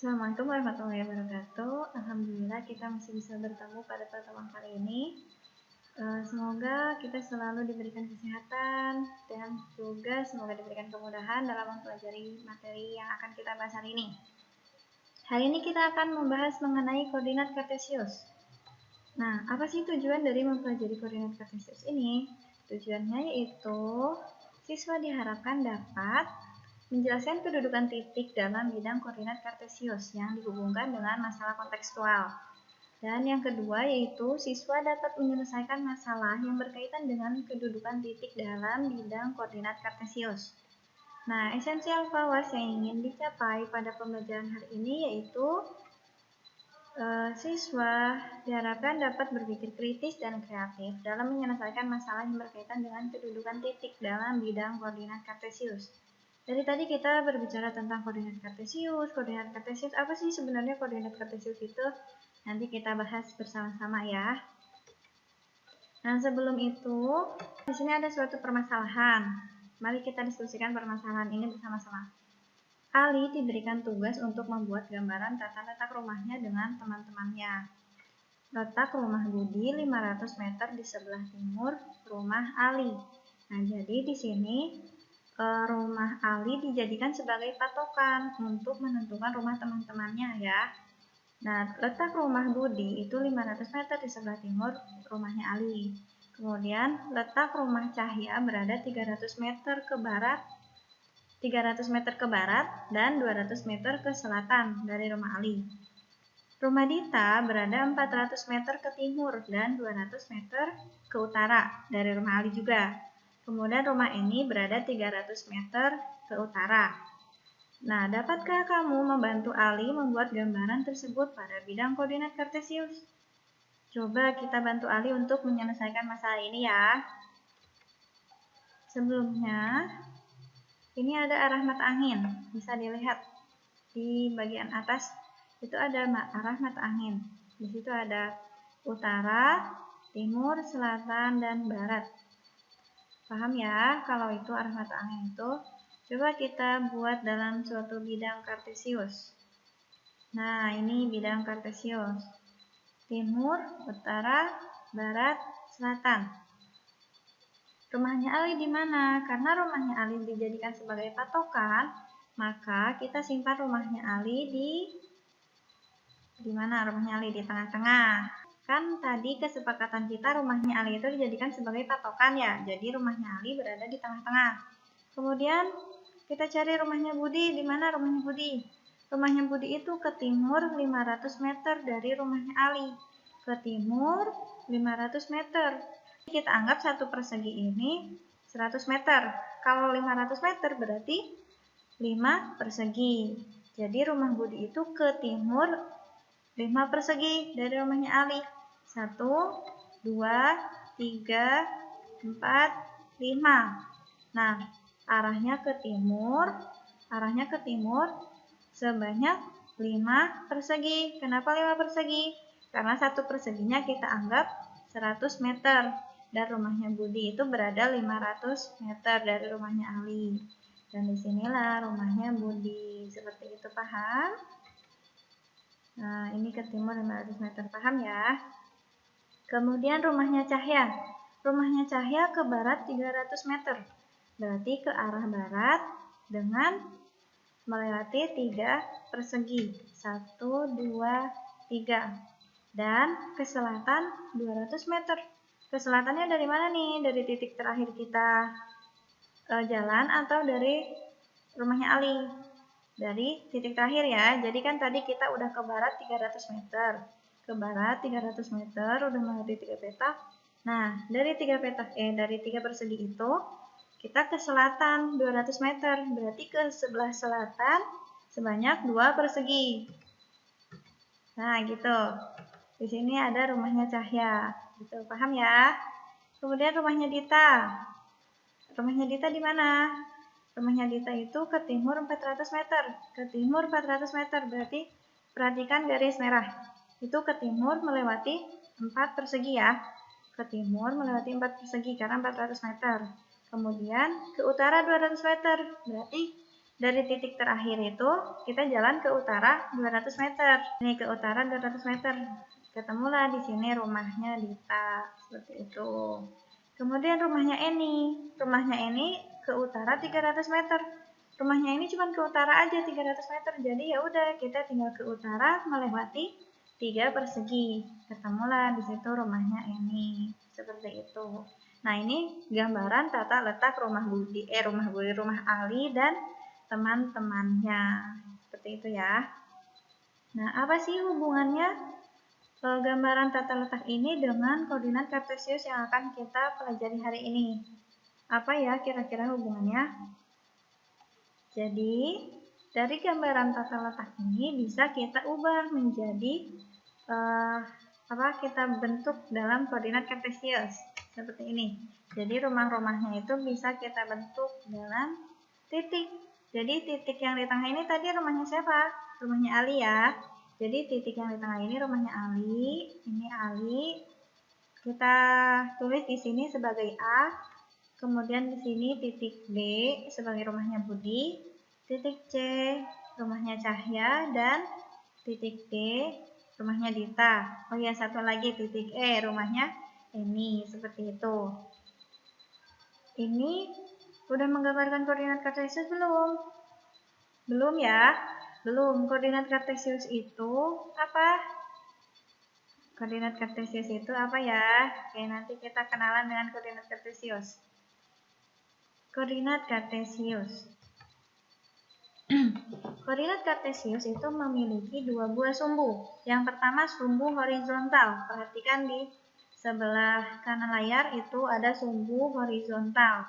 Assalamualaikum warahmatullahi wabarakatuh. Alhamdulillah kita masih bisa bertemu pada pertemuan kali ini. Semoga kita selalu diberikan kesehatan dan juga semoga diberikan kemudahan dalam mempelajari materi yang akan kita bahas hari ini. Hari ini kita akan membahas mengenai koordinat kartesius. Nah, apa sih tujuan dari mempelajari koordinat kartesius ini? Tujuannya yaitu siswa diharapkan dapat menjelaskan kedudukan titik dalam bidang koordinat kartesius yang dihubungkan dengan masalah kontekstual. Dan yang kedua yaitu siswa dapat menyelesaikan masalah yang berkaitan dengan kedudukan titik dalam bidang koordinat kartesius. Nah, esensial powers yang ingin dicapai pada pembelajaran hari ini yaitu siswa diharapkan dapat berpikir kritis dan kreatif dalam menyelesaikan masalah yang berkaitan dengan kedudukan titik dalam bidang koordinat kartesius. Dari tadi kita berbicara tentang koordinat kartesius. Koordinat kartesius apa sih sebenarnya koordinat kartesius itu? Nanti kita bahas bersama-sama ya. Nah, sebelum itu, di sini ada suatu permasalahan. Mari kita diskusikan permasalahan ini bersama-sama. Ali diberikan tugas untuk membuat gambaran tata letak rumahnya dengan teman-temannya. Letak rumah Budi 500 meter di sebelah timur rumah Ali. Nah, jadi di sini rumah Ali dijadikan sebagai patokan untuk menentukan rumah teman-temannya ya. Nah, letak rumah Budi itu 500 meter di sebelah timur rumahnya Ali. Kemudian letak rumah Cahya berada 300 meter ke barat dan 200 meter ke selatan dari rumah Ali. Rumah Dita berada 400 meter ke timur dan 200 meter ke utara dari rumah Ali juga. Kemudian rumah ini berada 300 meter ke utara. Nah, dapatkah kamu membantu Ali membuat gambaran tersebut pada bidang koordinat kartesius? Coba kita bantu Ali untuk menyelesaikan masalah ini ya. Sebelumnya, ini ada arah mata angin. Bisa dilihat di bagian atas itu ada arah mata angin. Di situ ada utara, timur, selatan, dan barat. Paham ya kalau itu arah mata angin itu? Coba kita buat dalam suatu bidang kartesius. Nah, ini bidang kartesius. Timur, utara, barat, selatan. Rumahnya Ali di mana? Karena rumahnya Ali dijadikan sebagai patokan, maka kita simpan rumahnya Ali di mana? Rumahnya Ali di tengah-tengah. Kan tadi kesepakatan kita rumahnya Ali itu dijadikan sebagai patokan ya. Jadi rumahnya Ali berada di tengah-tengah. Kemudian kita cari rumahnya Budi. Di mana rumahnya Budi? Rumahnya Budi itu ke timur 500 meter dari rumahnya Ali. Ke timur 500 meter. Kita anggap satu persegi ini 100 meter. Kalau 500 meter berarti 5 persegi. Jadi rumah Budi itu ke timur 5 persegi dari rumahnya Ali. 1, 2, 3, 4, 5. Nah, arahnya ke timur sebanyak 5 persegi. Kenapa 5 persegi? Karena satu perseginya kita anggap 100 meter. Dan rumahnya Budi itu berada 500 meter dari rumahnya Ali. Dan disinilah rumahnya Budi. Seperti itu, paham? Nah, ini ke timur 500 meter, paham ya? Kemudian rumahnya Cahya. Rumahnya Cahya ke barat 300 meter. Berarti ke arah barat dengan melewati 3 persegi. 1, 2, 3. Dan ke selatan 200 meter. Ke selatannya dari mana nih? Dari titik terakhir kita jalan atau dari rumahnya Ali? Dari titik terakhir ya. Jadi kan tadi kita udah ke barat 300 meter. Ke barat 300 meter udah melewati 3 petak. Nah, dari 3 persegi itu kita ke selatan 200 meter. Berarti ke sebelah selatan sebanyak 2 persegi. Nah, gitu. Di sini ada rumahnya Cahya. Gitu, paham ya? Kemudian rumahnya Dita. Rumahnya Dita di mana? Rumahnya Dita itu ke timur 400 meter. Ke timur 400 meter, berarti perhatikan garis merah. Itu ke timur melewati 4 persegi ya. Ke timur melewati 4 persegi karena 400 meter. Kemudian ke utara 200 meter. Berarti dari titik terakhir itu kita jalan ke utara 200 meter. Ini ke utara 200 meter. Ketemulah di sini rumahnya Dita, seperti itu. Kemudian rumahnya Eni. Rumahnya Eni ke utara 300 meter. Rumahnya ini cuma ke utara aja 300 meter. Jadi ya udah, kita tinggal ke utara melewati 3 persegi. Ketemulah di situ rumahnya Eni. Seperti itu. Nah, ini gambaran tata letak rumah Ali dan teman-temannya. Seperti itu ya. Nah, apa sih hubungannya gambaran tata letak ini dengan koordinat kartesius yang akan kita pelajari hari ini? Apa ya kira-kira hubungannya? Jadi, dari gambaran tata letak ini bisa kita ubah menjadi kita bentuk dalam koordinat kartesius seperti ini. Jadi rumah-rumahnya itu bisa kita bentuk dalam titik. Jadi titik yang di tengah ini tadi rumahnya siapa? Rumahnya Ali ya. Jadi titik yang di tengah ini rumahnya Ali. Ini Ali. Kita tulis di sini sebagai A. Kemudian di sini titik B sebagai rumahnya Budi. Titik C rumahnya Cahya dan titik D rumahnya Dita. Oh ya, satu lagi titik E rumahnya Eni. Seperti itu. Ini udah menggambarkan koordinat kartesius belum? Belum ya? Belum. Koordinat kartesius itu apa? Koordinat kartesius itu apa ya? Oke, nanti kita kenalan dengan koordinat kartesius. Koordinat kartesius. Koordinat kartesius itu memiliki dua buah sumbu. Yang pertama sumbu horizontal. Perhatikan di sebelah kanan layar itu ada sumbu horizontal.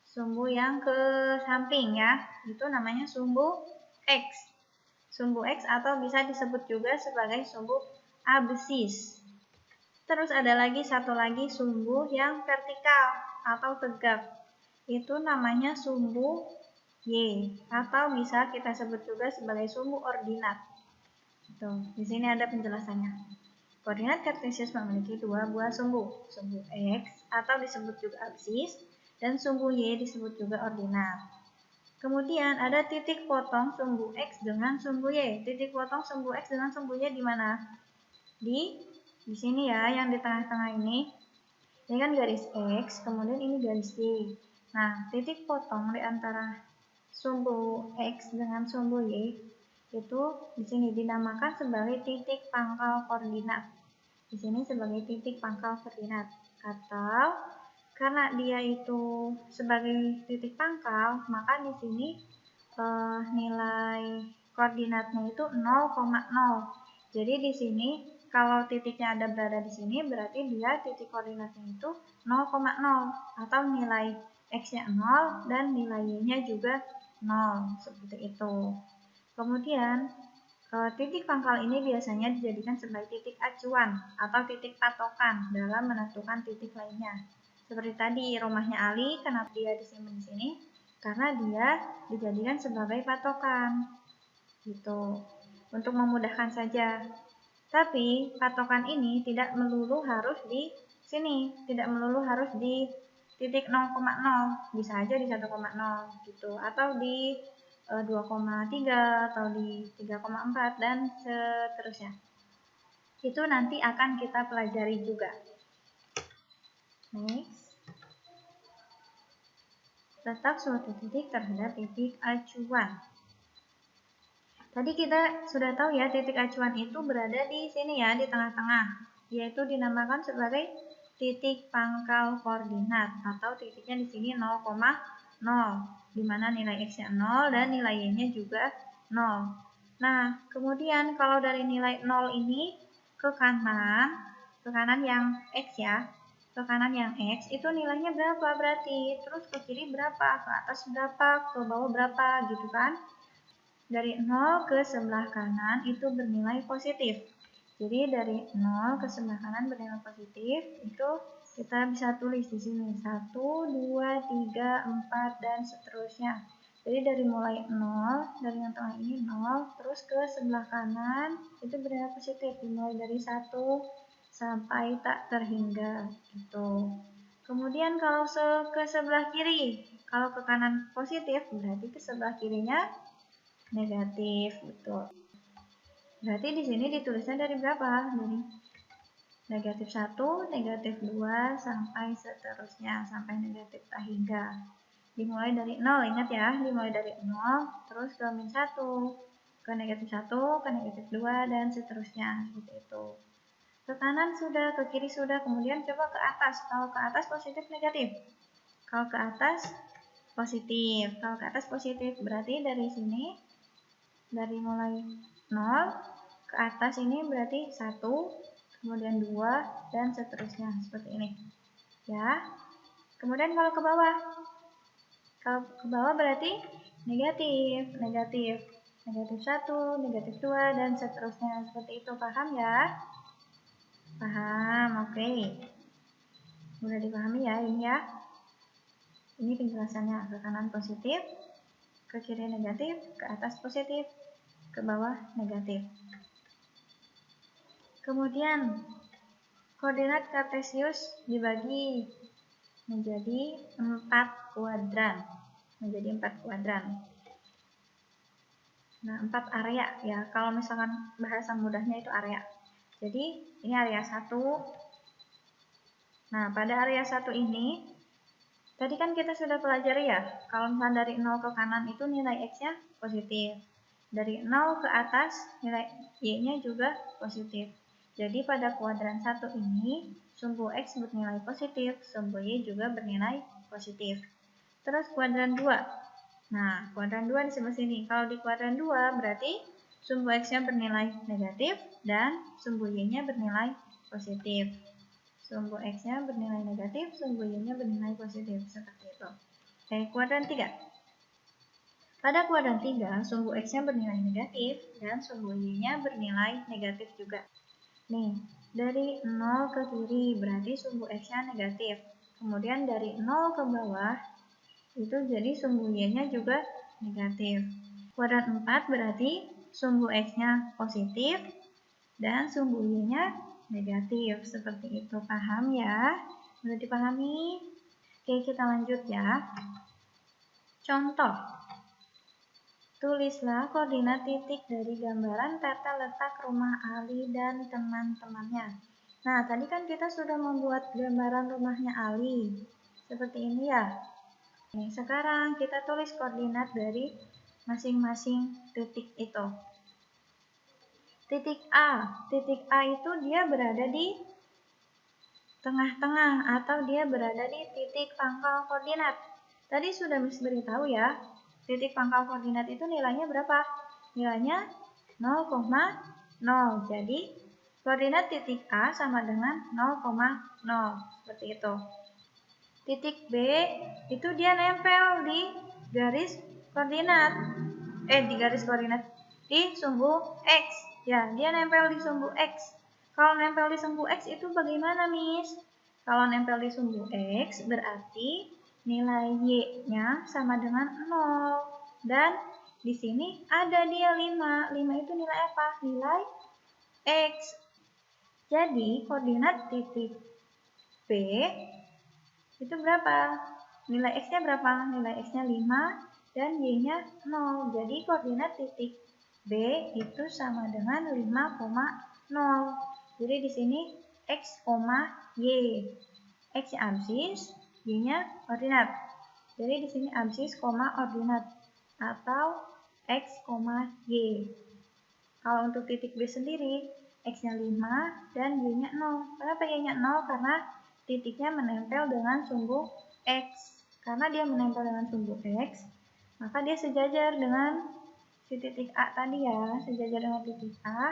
Sumbu yang ke samping ya, itu namanya sumbu X. Sumbu X atau bisa disebut juga sebagai sumbu absis. Terus ada lagi satu lagi sumbu yang vertikal atau tegak. Itu namanya sumbu Y atau bisa kita sebut juga sebagai sumbu ordinat. Tuh, di sini ada penjelasannya. Koordinat kartesius memiliki dua buah sumbu, sumbu X atau disebut juga absis dan sumbu Y disebut juga ordinat. Kemudian ada titik potong sumbu X dengan sumbu Y. Titik potong sumbu X dengan sumbu Y di mana? Di sini ya, yang di tengah-tengah ini. Ini kan garis X, kemudian ini garis Y. Nah, titik potong di antara sumbu X dengan sumbu Y itu di sini dinamakan sebagai titik pangkal koordinat. Di sini sebagai titik pangkal koordinat. Atau karena dia itu sebagai titik pangkal, maka di sini nilai koordinatnya itu 0,0. Jadi di sini kalau titiknya ada berada di sini, berarti dia titik koordinatnya itu 0,0 atau nilai X-nya 0 dan nilai Y-nya juga 0, seperti itu. Kemudian titik pangkal ini biasanya dijadikan sebagai titik acuan atau titik patokan dalam menentukan titik lainnya. Seperti tadi rumahnya Ali, kenapa dia disimpan di sini? Karena dia dijadikan sebagai patokan. Gitu. Untuk memudahkan saja. Tapi patokan ini tidak melulu harus di sini, tidak melulu harus di titik 0,0, bisa aja di 1,0 gitu, atau di 2,3 atau di 3,4 dan seterusnya. Itu nanti akan kita pelajari juga. Next. Letak suatu titik terhadap titik acuan. Tadi kita sudah tahu ya, titik acuan itu berada di sini ya, di tengah-tengah, yaitu dinamakan sebagai titik pangkal koordinat atau titiknya di sini 0,0, di mana nilai X-nya 0 dan nilai Y-nya juga 0. Nah, kemudian kalau dari nilai 0 ini ke kanan yang X ya, ke kanan yang X itu nilainya berapa berarti, terus ke kiri berapa, ke atas berapa, ke bawah berapa gitu kan. Dari 0 ke sebelah kanan itu bernilai positif. Jadi dari 0 ke sebelah kanan bernilai positif, itu kita bisa tulis di sini 1, 2, 3, 4 dan seterusnya. Jadi dari mulai 0, dari yang tengah ini 0, terus ke sebelah kanan itu bernilai positif, dimulai dari 1 sampai tak terhingga gitu. Kemudian kalau ke sebelah kiri, Kalau ke kanan positif, berarti ke sebelah kirinya negatif, betul. Berarti di sini ditulisnya dari berapa? Dari negatif 1, negatif 2, sampai seterusnya, sampai negatif tak hingga. Dimulai dari 0, ingat ya, dimulai dari 0, terus ke min 1, ke negatif 1, ke negatif 2, dan seterusnya, seperti itu. Ke kanan sudah, ke kiri sudah, kemudian coba ke atas. Kalau ke atas positif, negatif. Kalau ke atas positif, kalau ke atas positif, berarti dari sini, dari mulai 0 ke atas ini berarti 1, kemudian 2, dan seterusnya, seperti ini. Ya. Kemudian kalau ke bawah berarti negatif, negatif 1, negatif 2, dan seterusnya, seperti itu. Paham ya? Paham, oke. Mudah dipahami ya ini ya. Ini penjelasannya, ke kanan positif, ke kiri negatif, ke atas positif, ke bawah negatif. Kemudian, koordinat kartesius dibagi menjadi 4 kuadran. Nah, 4 area ya. Kalau misalkan bahasa mudahnya itu area. Jadi, ini area 1. Nah, pada area 1 ini, tadi kan kita sudah pelajari ya, kalau misalnya dari 0 ke kanan itu nilai X-nya positif. Dari 0 ke atas nilai Y-nya juga positif. Jadi pada kuadran 1 ini, sumbu X bernilai positif, sumbu Y juga bernilai positif. Terus kuadran 2. Nah, kuadran 2 di sebelah sini. Kalau di kuadran 2 berarti sumbu X-nya bernilai negatif dan sumbu Y-nya bernilai positif. Sumbu X-nya bernilai negatif, sumbu Y-nya bernilai positif, seperti itu. Oke, kuadran 3. Pada kuadran 3, sumbu X-nya bernilai negatif, dan sumbu Y-nya bernilai negatif juga. Nih, dari 0 ke kiri, berarti sumbu X-nya negatif. Kemudian dari 0 ke bawah, itu jadi sumbu Y-nya juga negatif. Kuadran 4 berarti sumbu X-nya positif, dan sumbu Y-nya negatif, seperti itu. Paham ya? Sudah dipahami? Oke, kita lanjut ya. Contoh. Tulislah koordinat titik dari gambaran tata letak rumah Ali dan teman-temannya. Nah, tadi kan kita sudah membuat gambaran rumahnya Ali. Seperti ini ya. Nih, sekarang kita tulis koordinat dari masing-masing titik itu. Titik A itu dia berada di tengah-tengah atau dia berada di titik pangkal koordinat. Tadi sudah Miss beritahu ya, titik pangkal koordinat itu nilainya berapa? Nilainya 0,0. Jadi, koordinat titik A sama dengan 0,0. Seperti itu. Titik B itu dia nempel di garis koordinat. Di sumbu X. Ya, dia nempel di sumbu X. Kalau nempel di sumbu X itu bagaimana, Miss? Kalau nempel di sumbu X berarti nilai Y-nya sama dengan 0. Dan di sini ada dia 5. 5 itu nilai apa? Nilai X. Jadi, koordinat titik B itu berapa? Nilai X-nya berapa? Nilai X-nya 5 dan Y-nya 0. Jadi, koordinat titik B itu sama dengan 5,0. Jadi di sini X, Y. X-nya absis, Y-nya ordinat. Jadi di sini absis, ordinat atau X, Y. Kalau untuk titik B sendiri, X-nya 5 dan Y-nya 0. Kenapa Y-nya 0? Karena titiknya menempel dengan sumbu X. Karena dia menempel dengan sumbu X, maka dia sejajar dengan si titik A tadi ya, sejajar dengan titik A,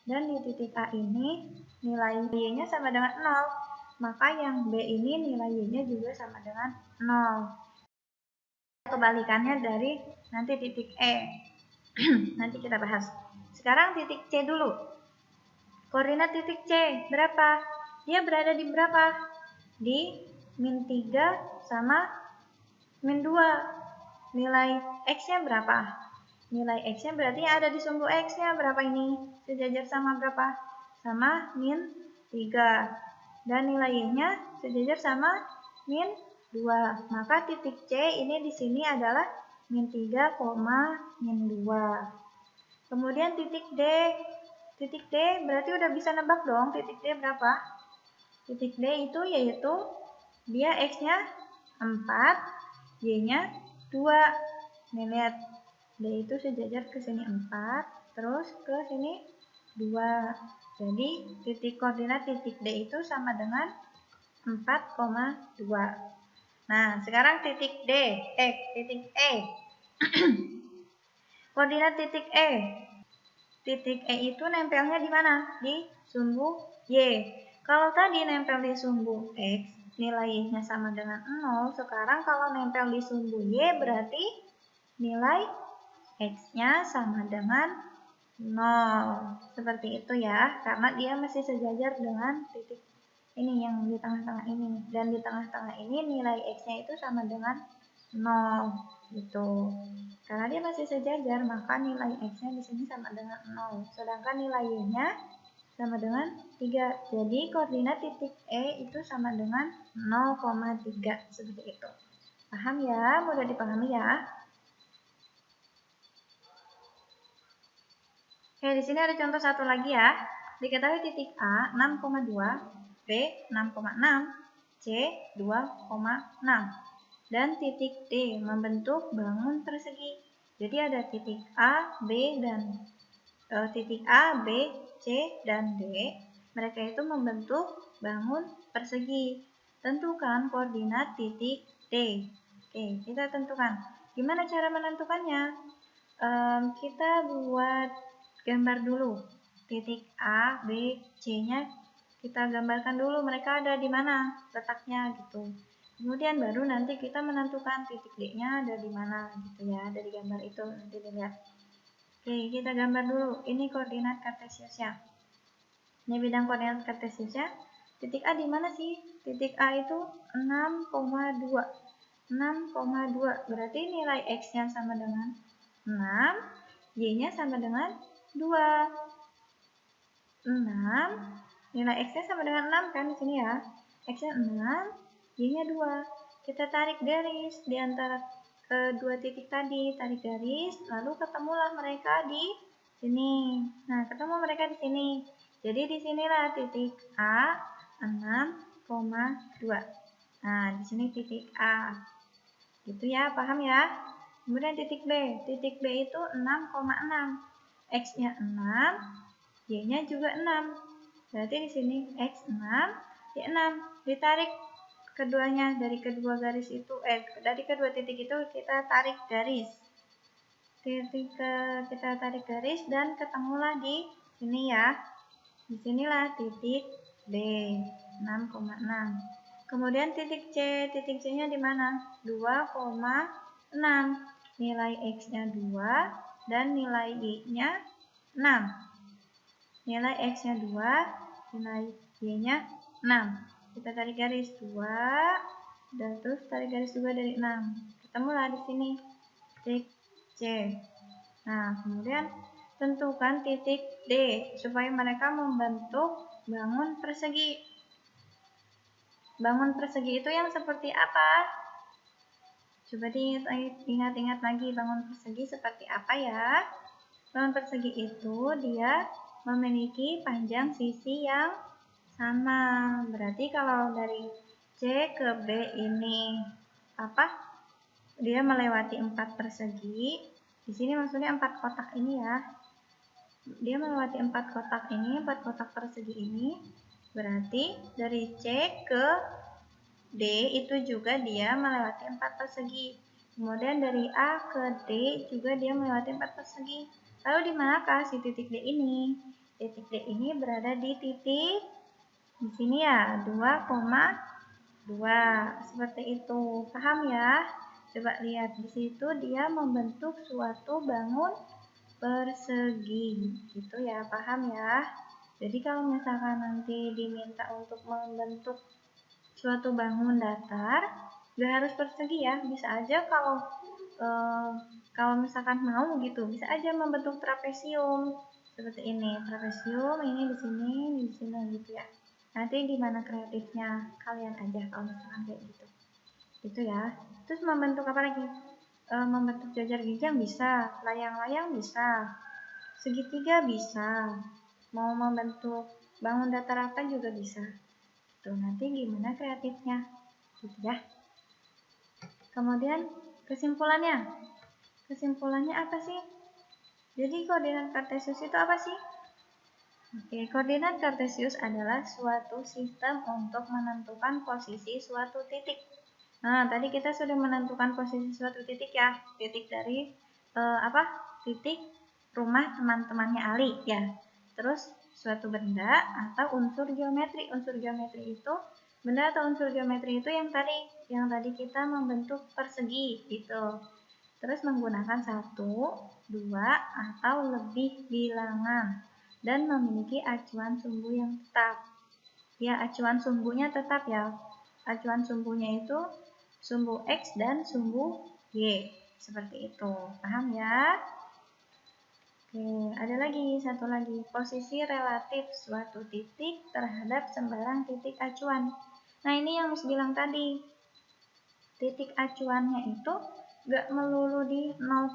dan di titik A ini nilai Y-nya sama dengan 0, maka yang B ini nilai Y-nya juga sama dengan 0. Kebalikannya dari nanti titik E. Nanti kita bahas. Sekarang titik C dulu. Koordinat titik C berapa? Dia berada di berapa? Di min 3 sama min 2. Nilai X-nya berapa? Nilai X-nya berarti ada di sumbu X-nya berapa ini? Sejajar sama berapa? Sama min 3. Dan nilai Y-nya sejajar sama min 2. Maka titik C ini di sini adalah min 3, min 2. Kemudian titik D. Titik D berarti udah bisa nebak dong titik D berapa? Titik D itu yaitu dia X-nya 4, Y-nya 2. Nih lihat, D itu sejajar ke sini 4, terus ke sini 2. Jadi titik koordinat titik D itu sama dengan 4,2. Nah, sekarang titik D, titik E. Koordinat titik E. Titik E itu nempelnya di mana? Di sumbu Y. Kalau tadi nempel di sumbu X, nilainya sama dengan 0. Sekarang kalau nempel di sumbu Y berarti nilai X-nya sama dengan 0. Seperti itu ya, karena dia masih sejajar dengan titik ini yang di tengah-tengah ini. Dan di tengah-tengah ini nilai X-nya itu sama dengan 0 gitu. Karena dia masih sejajar, maka nilai X-nya di sini sama dengan 0. Sedangkan nilai Y-nya sama dengan 3. Jadi koordinat titik E itu sama dengan 0,3. Seperti itu. Paham ya? Mudah dipahami ya? Oke, di sini ada contoh satu lagi ya. Diketahui titik A 6,2, B 6,6, C 2,6. Dan titik D membentuk bangun persegi. Jadi ada titik A, B, dan titik A, B, C, dan D. Mereka itu membentuk bangun persegi. Tentukan koordinat titik D. Oke, kita tentukan. Gimana cara menentukannya? Kita buat gambar dulu. Titik A, B, C-nya kita gambarkan dulu mereka ada di mana letaknya gitu. Kemudian baru nanti kita menentukan titik D-nya ada di mana gitu ya, dari gambar itu nanti dilihat. Oke, kita gambar dulu. Ini koordinat kartesiusnya. Ini bidang koordinat kartesiusnya. Titik A di mana sih? Titik A itu 6,2. 6,2 berarti nilai X-nya sama dengan 6, Y-nya sama dengan 2. 6, nilai X-nya sama dengan 6 kan di sini ya. X-nya 6, Y-nya 2. Kita tarik garis di antara kedua titik tadi, tarik garis, lalu ketemulah mereka di sini. Nah, ketemu mereka di sini. Jadi di sinilah titik A 6,2. Nah, di sini titik A. Gitu ya, paham ya? Kemudian titik B. Titik B itu 6,6. X-nya 6, Y-nya juga 6. Berarti di sini X 6, Y 6. Ditarik keduanya dari kedua garis itu, dari kedua titik itu kita tarik garis. Kita tarik garis dan ketemulah di sini ya. Di sinilah titik B 6,6. Kemudian titik C, titik C-nya di mana? 2,6. Nilai X-nya 2 dan nilai Y-nya 6. Nilai X-nya 2, nilai Y-nya 6. Kita tarik garis 2 dan terus tarik garis juga dari 6. Ketemulah di sini titik C. Nah, kemudian tentukan titik D supaya mereka membentuk bangun persegi. Bangun persegi itu yang seperti apa? Coba diingat-ingat lagi bangun persegi seperti apa ya? Bangun persegi itu dia memiliki panjang sisi yang sama. Berarti kalau dari C ke B ini apa? Dia melewati 4 persegi. Di sini maksudnya 4 kotak ini ya. Dia melewati 4 kotak ini, 4 kotak persegi ini. Berarti dari C ke D itu juga dia melewati 4 persegi. Kemudian dari A ke D juga dia melewati 4 persegi. Lalu di manakah si titik D ini? Titik D ini berada di titik di sini ya, 2,2. Seperti itu. Paham ya? Coba lihat di situ dia membentuk suatu bangun persegi. Gitu ya, paham ya? Jadi kalau misalkan nanti diminta untuk membentuk suatu bangun datar, gak harus persegi ya, bisa aja kalau misalkan mau gitu, bisa aja membentuk trapesium seperti ini. Trapesium ini di sini gitu ya. Nanti di mana kreatifnya kalian aja kalau misalkan kayak gitu. gitu ya. Terus membentuk apa lagi? Membentuk jajar ginjang bisa, layang-layang bisa, segitiga bisa, mau membentuk bangun datar apa juga bisa. Tuh, nanti gimana kreatifnya, gitu ya. Kemudian kesimpulannya apa sih? Jadi koordinat kartesius itu apa sih? Oke, koordinat kartesius adalah suatu sistem untuk menentukan posisi suatu titik. Nah, tadi kita sudah menentukan posisi suatu titik ya, titik dari titik rumah teman-temannya Ali ya. Terus suatu benda atau unsur geometri. Unsur geometri itu benda atau unsur geometri itu yang tadi kita membentuk persegi gitu. Terus menggunakan 1, 2 atau lebih bilangan dan memiliki acuan sumbu yang tetap. Ya, acuan sumbunya tetap ya. Acuan sumbunya itu sumbu X dan sumbu Y. Seperti itu. Paham ya? Oke, ada lagi, satu lagi. Posisi relatif suatu titik terhadap sembarang titik acuan. Nah, ini yang Miss bilang tadi. Titik acuannya itu nggak melulu di 0,0.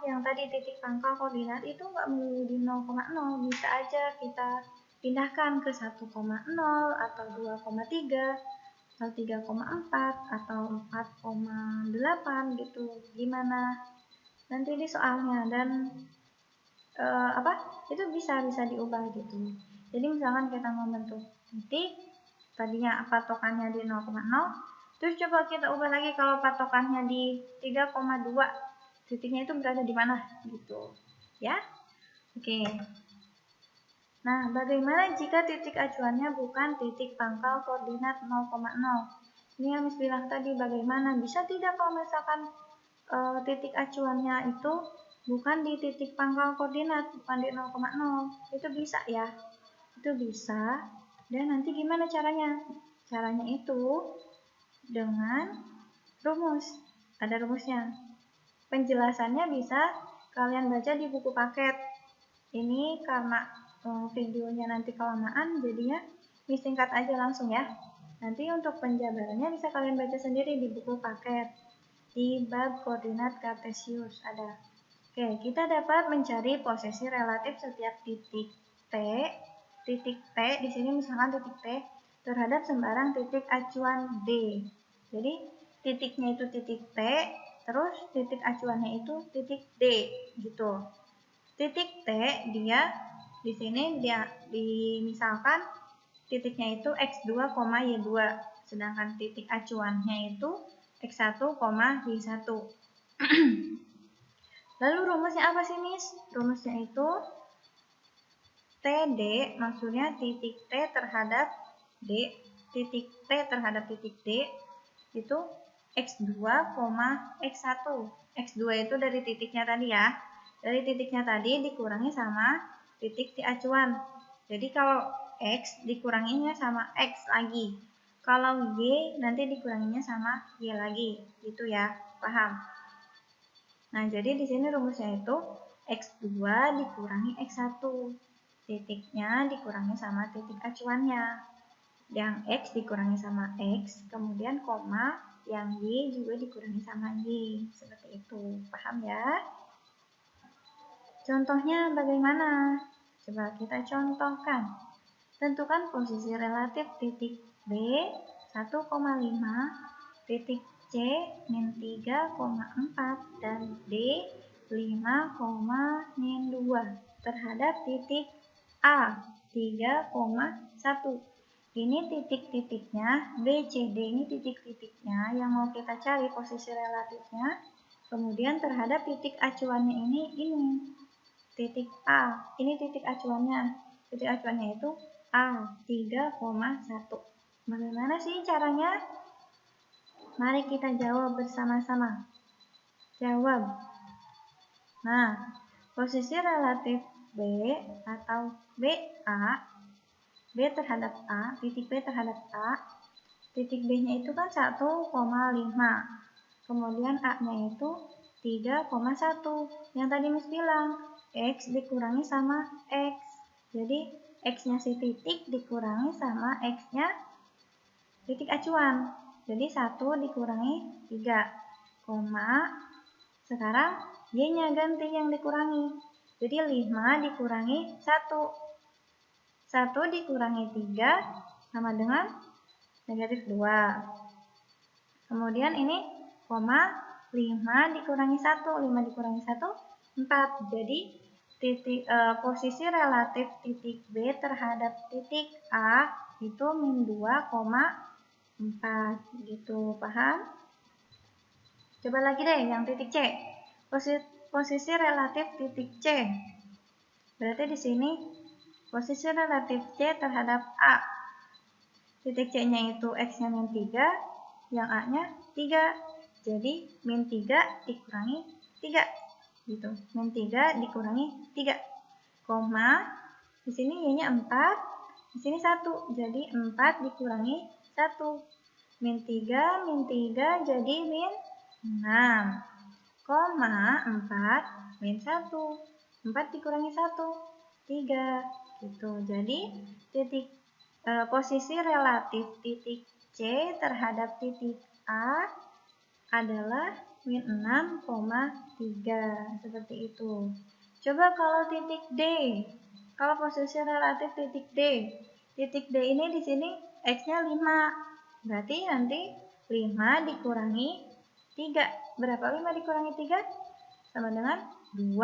Yang tadi titik pangkal koordinat itu nggak melulu di 0,0. Bisa aja kita pindahkan ke 1,0 atau 2,3 atau 3,4 atau 4,8 gitu. Gimana nanti di soalnya, dan itu bisa diubah gitu. Jadi misalkan kita membentuk titik, tadinya patokannya di 0,0, terus coba kita ubah lagi kalau patokannya di 3,2, titiknya itu berada di mana gitu ya. Oke. Nah, bagaimana jika titik acuannya bukan titik pangkal koordinat 0,0? Ini yang Miss bilang tadi, bagaimana? Bisa tidak kalau misalkan titik acuannya itu bukan di titik pangkal koordinat, bukan di 0,0. Itu bisa ya. Itu bisa. Dan nanti gimana caranya? Caranya itu dengan rumus. Ada rumusnya. Penjelasannya bisa kalian baca di buku paket. Ini karena videonya nanti kelamaan, jadinya disingkat aja langsung ya. Nanti untuk penjabarannya bisa kalian baca sendiri di buku paket. Di bab koordinat kartesius ada. Oke, kita dapat mencari posisi relatif setiap titik T. Titik T di sini misalkan titik T terhadap sembarang titik acuan D. Jadi titiknya itu titik T, terus titik acuannya itu titik D gitu. Titik T dia di sini misalkan titiknya itu x2, y2, sedangkan titik acuannya itu x1, y1. Lalu rumusnya apa sih, Miss? Rumusnya itu TD, maksudnya titik T terhadap D, titik T terhadap titik D itu x2, x1. X2 itu dari titiknya tadi ya. Dari titiknya tadi dikurangi sama titik di acuan. Jadi kalau X dikuranginya sama X lagi. Kalau Y nanti dikuranginya sama Y lagi. Gitu ya, paham? Nah, jadi di sini rumusnya itu X2 dikurangi X1. Titiknya dikurangi sama titik acuannya. Yang X dikurangi sama X, kemudian koma, yang Y juga dikurangi sama Y. Seperti itu, paham ya? Contohnya bagaimana? Coba kita contohkan. Tentukan posisi relatif titik B 1,5, titik C min 3,4 dan D 5,2 terhadap titik A 3,1. Ini titik-titiknya, B, C, D ini titik-titiknya yang mau kita cari posisi relatifnya. Kemudian terhadap titik acuannya ini titik A, ini titik acuannya. Titik acuannya itu A, 3,1. Bagaimana sih caranya? Mari kita jawab bersama-sama. Jawab. Nah, posisi relatif B atau BA, B terhadap A, titik B terhadap A, titik B-nya itu kan 1,5. Kemudian A-nya itu 3,1. Yang tadi Miss bilang, X dikurangi sama X. Jadi, X-nya si titik dikurangi sama X-nya titik acuan. Jadi 1 dikurangi 3, koma, sekarang Y-nya ganti yang dikurangi. Jadi 5 dikurangi 1. 1 dikurangi 3 sama dengan negatif 2. Kemudian ini koma, 5 dikurangi 1. 5 dikurangi 1, 4. Jadi posisi relatif titik B terhadap titik A itu min 2,4 gitu, paham? Coba lagi deh yang titik C. Posisi relatif titik C. Berarti di sini posisi relatif C terhadap A. Titik C-nya itu X-nya min 3, yang A-nya 3. Jadi min 3 dikurangi 3. Gitu. Min 3 dikurangi 3. Koma, di sini Y-nya 4, di sini 1. Jadi 4 dikurangi 1. Min 3 jadi min 6. Koma 4 min 1. 4 dikurangi 1, 3. Gitu. Jadi posisi relatif titik C terhadap titik A adalah min 6,3. Seperti itu. Coba kalau titik D. Kalau posisi relatif titik D. Titik D ini di sini X-nya 5. Berarti nanti 5 dikurangi 3. Berapa 5 dikurangi 3? Sama dengan 2.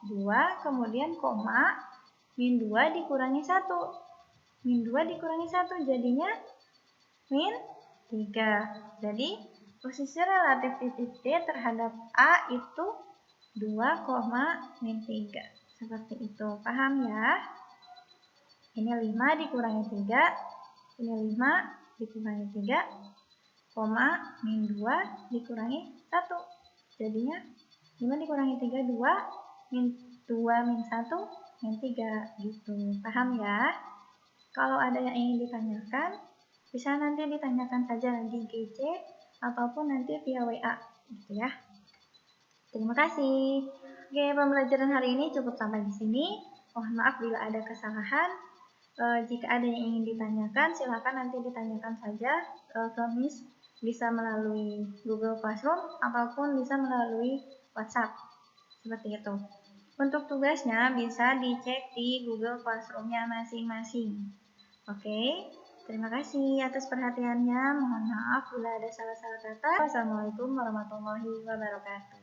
2 kemudian koma, min 2 dikurangi 1. Min 2 dikurangi 1 jadinya min 3. Jadi posisi relatif titik D terhadap A itu 2,3. Seperti itu. Paham ya? Ini 5 dikurangi 3. Ini 5 dikurangi 3. Koma, min 2 dikurangi 1. Jadinya 5 dikurangi 3, 2. Min 2 min 1, min 3. Gitu. Paham ya? Kalau ada yang ingin ditanyakan, bisa nanti ditanyakan saja di GC ataupun nanti via WA. Gitu ya. Terima kasih. Oke, pembelajaran hari ini cukup sampai di sini. Mohon maaf bila ada kesalahan. Jika ada yang ingin ditanyakan, silakan nanti ditanyakan saja ke Miss, bisa melalui Google Classroom ataupun bisa melalui WhatsApp. Seperti itu. Untuk tugasnya bisa dicek di Google Classroom-nya masing-masing. Oke, terima kasih atas perhatiannya. Mohon maaf bila ada salah-salah kata. Wassalamualaikum warahmatullahi wabarakatuh.